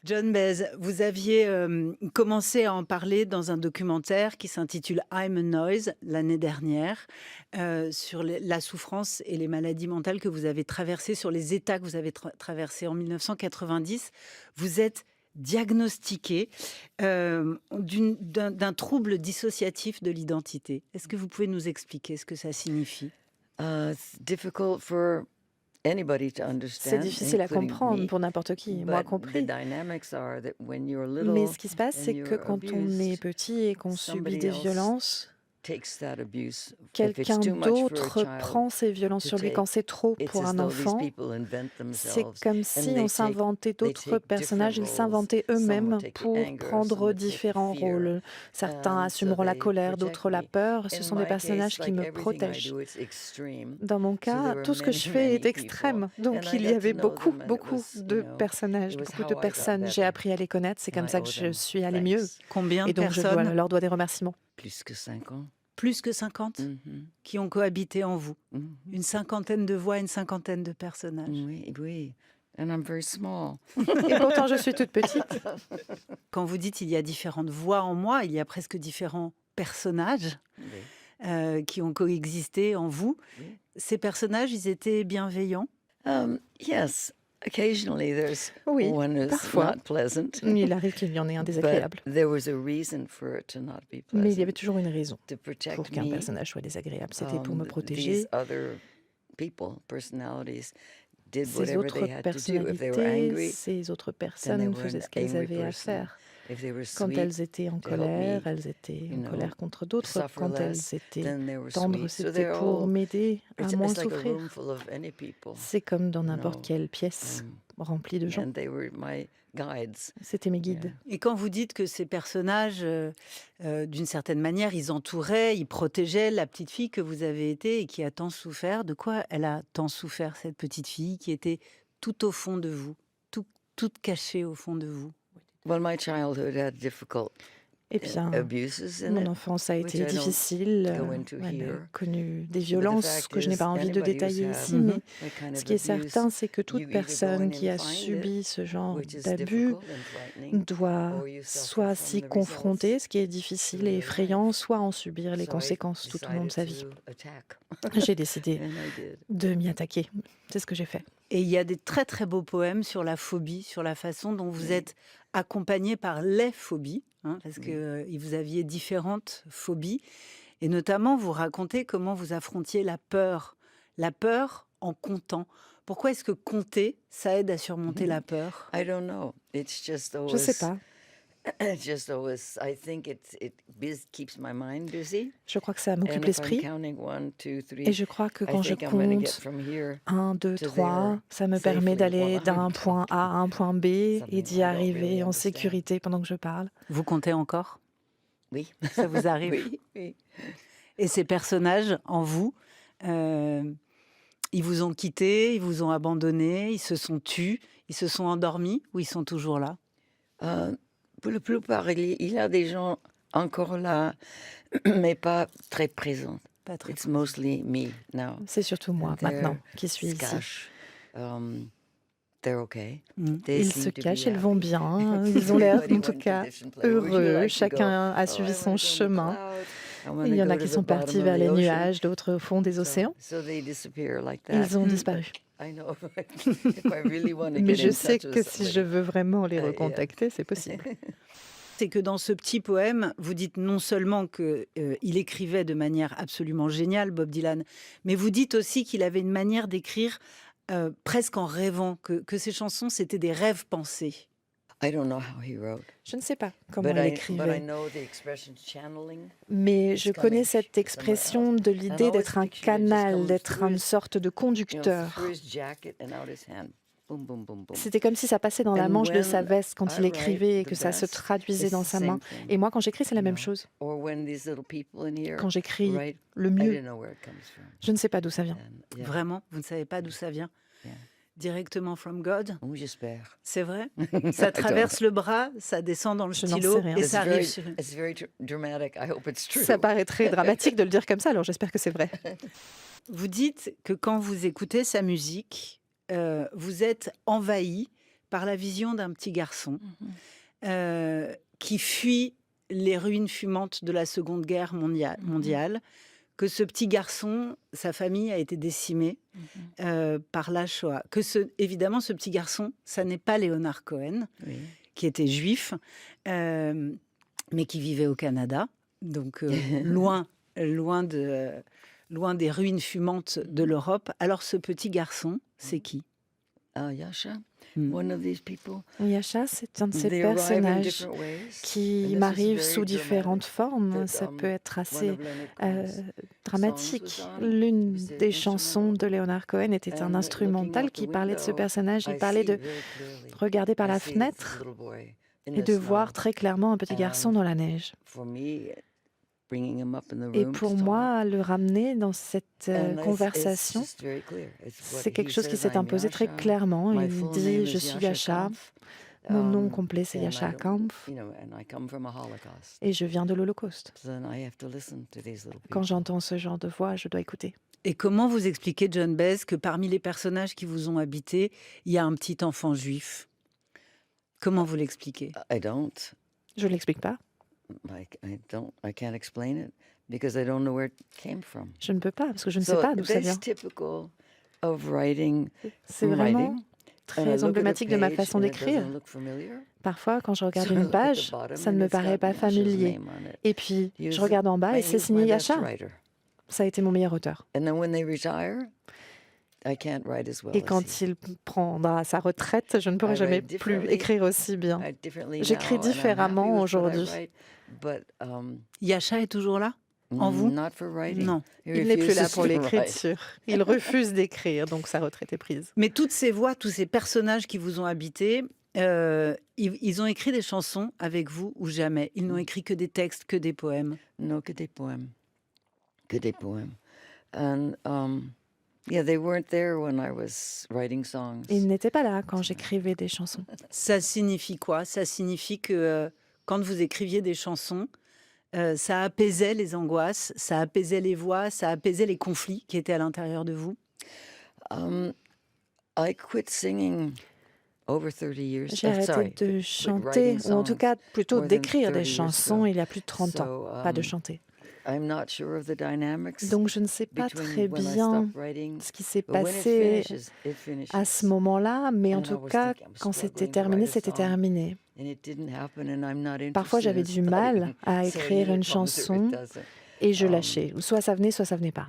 John Baez, vous aviez commencé à en parler dans un documentaire qui s'intitule I'm a Noise l'année dernière, sur la souffrance et les maladies mentales que vous avez traversées, sur les états que vous avez traversés en 1990. Vous êtes diagnostiqué d'un trouble dissociatif de l'identité. Est-ce que vous pouvez nous expliquer ce que ça signifie? It's difficult for anybody to C'est understand, difficile à including comprendre me. pour n'importe qui, moi But the compris. dynamics are that when you're Mais little ce qui se passe, and c'est que you're quand on est abused, petit et qu'on subit somebody des else violences, takes that abuse. If quelqu'un it's too much for a d'autre child prend ces violences to sur lui. take, Quand c'est trop it's pour as un though these enfant, people invent c'est themselves comme and si they on take s'inventait d'autres personnages, ils different roles. s'inventaient Some will eux-mêmes take the pour anger, some prendre will take the différents fear, rôles. Certains and so assumeront la they colère, protect d'autres la me. peur. Ce In sont des my personnages case, qui like me everything I protègent. do, it's extreme. Dans mon So there cas, were tout ce que many, je fais many est people, extrême. and Donc, I il y got to avait know beaucoup, them, and it beaucoup was, de personnages, it was beaucoup de how I got personnes. J'ai better, appris à les connaître. C'est and comme I ça que owe je them suis allée mieux. thanks. Combien Et de donc, personnes, leur dois des remerciements. Plus que 5 ans. plus que 50, Mhm. qui ont cohabité en vous? Mhm. Une cinquantaine de voix, une cinquantaine de personnages. Oui, oui. And I'm very small. Et pourtant, je suis toute petite. Quand vous dites il y a différentes voix en moi, il y a presque différents personnages Oui. qui ont coexisté en vous. Oui. Ces personnages, ils étaient bienveillants? Yes, occasionally there's Oui, one who's parfois. not pleasant. Il arrive qu'il y en ait un désagréable. But there was a reason for it to not be Mais il y avait pleasant. toujours une raison To pour protect qu'un me, personnage soit désagréable. C'était pour me these protéger. other people, personalities, did Ces whatever autres they had to do. If they were personnalités, angry, ces autres then they personnes were faisaient an ce qu'elles angry avaient à person. faire. If they were Quand sweet elles étaient en to help colère, me, elles étaient you en know, colère contre d'autres. suffer Quand elles less, étaient then they were tendres, sweet. So c'était they're pour all, m'aider à moins it's like a room souffrir. full of any people, C'est comme dans you n'importe know, quelle pièce remplie de gens. and they were my guides. C'était mes guides. Yeah. Et quand vous dites que ces personnages, d'une certaine manière, ils entouraient, ils protégeaient la petite fille que vous avez été et qui a tant souffert, de quoi elle a tant souffert, cette petite fille qui était tout au fond de vous, toute cachée au fond de vous? Well, my childhood had difficult Eh bien, abuses in mon it. enfance a which été I don't difficile. go into Elle a here. connu des But the violences fact que je n'ai is, pas envie de anybody who's détailler had ici, mais that kind ce of qui est abuse, certain, c'est que you toute either go in personne qui and a find subi ce genre which is d'abus difficult and frightening, doit or you suffer soit from s'y the confronter, results ce qui est difficile through et your effrayant, life. soit en subir les So I conséquences tout au long de sa vie. decided to attack, J'ai décidé and I did. de m'y attaquer. C'est ce que j'ai fait. Et il y a des très très beaux poèmes sur la phobie, sur la façon dont vous êtes accompagné par les phobies, hein, parce que vous aviez différentes phobies. Et notamment, vous racontez comment vous affrontiez la peur en comptant. Pourquoi est-ce que compter, ça aide à surmonter la peur? I don't know. It's just Je sais always. pas. It's just always. I think keeps my mind busy. Je crois que ça And m'occupe if I'm l'esprit. counting 1, 2, 3, Et je crois que I quand je think I'm going to get compte from here 1, 2, to 3, there ça me permet safely d'aller while d'un I'm point A à un point B et Something d'y I don't arriver really en understand. sécurité pendant que je parle. Vous comptez encore? Oui. Ça vous arrive? Oui, oui. Et ces personnages, en vous, ils vous ont quitté, ils vous ont abandonné, ils se sont tus, ils se sont endormis ou ils sont toujours là? Pour la plupart, il y a des gens encore là, mais pas très présents. Pas très It's mostly me now. C'est surtout moi, And they're maintenant, qui suis ici. cash. They're okay. Mm. They Ils seem se to be cachent, ils vont happy. bien, ils ont l'air Everybody en tout went to cas different places. Where would you heureux, like to go? chacun a Oh, suivi I son wanna go in the chemin. clouds. I wanna Il y en a go qui to sont the bottom partis of vers the les ocean. nuages, d'autres au fond des océans. So they disappear like that. Ils ont disparu. I know. If I really want to Mais get je in sais touch que with si je somebody. veux vraiment les Yeah. recontacter, c'est possible. C'est que dans ce petit poème, vous dites non seulement qu'il écrivait de manière absolument géniale, Bob Dylan, mais vous dites aussi qu'il avait une manière d'écrire presque en rêvant, que ses chansons, c'était des rêves pensés. I don't know how he wrote. Je ne sais pas comment But il I écrivait, know the expression channeling. mais je It's connais coming cette somewhere expression else. de And l'idée always d'être un picture it just canal, coming d'être through une his, sorte de conducteur. through his jacket and out his hand. Boom, boom, boom, boom. C'était comme si ça passait dans la And manche de sa when veste quand I il write écrivait et the que ça se best, traduisait it's dans the sa same main. thing, Et moi, quand j'écris, c'est la you même know. chose. Or when these little people in here Quand j'écris write, le I mieux, don't know where it comes from. je ne sais pas d'où ça vient. And, yeah, Vraiment, vous ne savez pas d'où ça vient? yeah. Directement from God? Oh, j'espère. C'est vrai? Ça traverse le bras, ça descend dans le Je n'en stylo sais rien. et It's ça arrive very, sur une... it's very dramatic. I hope it's true. Ça paraît très dramatique de le dire comme ça, alors j'espère que c'est vrai. Vous dites que quand vous écoutez sa musique, vous êtes envahi par la vision d'un petit garçon Mhm. qui fuit les ruines fumantes de la Seconde Guerre mondiale, que ce petit garçon, sa famille a été décimée par la Shoah. Évidemment, ce petit garçon, ça n'est pas Léonard Cohen, Oui. qui était juif, mais qui vivait au Canada, donc loin, loin, loin des ruines fumantes de l'Europe. Alors ce petit garçon, c'est qui? Yasha, Hmm. one of these people. Yasha, c'est un de ces They arrive in personnages different ways. qui And this is m'arrive very sous différentes dramatic. formes. That, Ça peut être one assez of Leonard euh, Cohen's dramatique. songs was on. L'une It was des an chansons instrumental. de Leonard Cohen était un And looking instrumental out the qui parlait de ce window, personnage. Il I parlait see de very clearly. regarder par I la see this fenêtre little boy in et the de snow. voir très clairement un petit garçon And dans la neige. for me, bringing him up in the Et room pour to talk. moi, le ramener dans cette And it's conversation, just very clear. It's what c'est quelque he chose qui says, s'est I'm imposé très Yasha. clairement. My Il full dit, name je is suis Yasha Yasha, Kampf. mon nom complet c'est And I Yasha don't- Kampf, you know, and I come from a Holocaust. et je viens de l'Holocauste. So then I have to listen to these little Quand people. j'entends ce genre de voix, je dois écouter. Et comment vous expliquez, John Baez, que parmi les personnages qui vous ont habité, il y a un petit enfant juif? Comment vous l'expliquez? I don't. Je ne l'explique pas. I can't explain it because I don't know where it came from. Je ne peux pas, parce que je ne sais So pas d'où ça that's vient. typical of writing. C'est I'm vraiment writing, and I très look at a emblématique de ma page façon and it d'écrire. doesn't look familiar. Parfois, quand je regarde So I une look at the page, bottom ça ne and me it's got paraît pas Yasha's familier. name on it. Et puis, He was je regarde en bas et he c'est was signé my best Yasha. writer. Ça a été mon meilleur auteur. And then when they retire, I can't write as well Et as quand he. il prendra sa retraite, je ne pourrai I jamais write plus differently. écrire aussi bien. I differently J'écris now, and I'm happy différemment with what I aujourd'hui. write, but, Yasha est toujours là? En vous? not for writing. Non. He Il n'est plus là refuses pour to write. l'écriture. Il refuse d'écrire, donc sa retraite est prise. Mais toutes ces voix, tous ces personnages qui vous ont habité, ils ont écrit des chansons avec vous ou jamais? Ils n'ont écrit que des textes, que des poèmes? No, que des poèmes. Que des poèmes. And yeah, they weren't there when I was writing songs. Il n'était pas là quand j'écrivais des chansons. Ça signifie quoi? Ça signifie que quand vous écriviez des chansons, ça apaisait les angoisses, ça apaisait les voix, ça apaisait les conflits qui étaient à l'intérieur de vous? I quit singing over 30 years. J'ai arrêté de chanter, ou en tout cas plutôt more than d'écrire 30 des years chansons ago. il y a plus de 30 ans, So, pas de chanter. I'm not sure of the dynamics Donc je ne sais pas between très when I bien stopped writing, ce qui s'est but when it passé finishes, it finishes. à ce moment-là, mais en And I tout was cas, thinking, I'm quand c'était struggling to terminé, write a c'était song. terminé. And it didn't happen, and I'm not Parfois, interested j'avais in du mal studying. à So écrire either une it comes or it chanson doesn't. et je lâchais. Soit ça venait pas.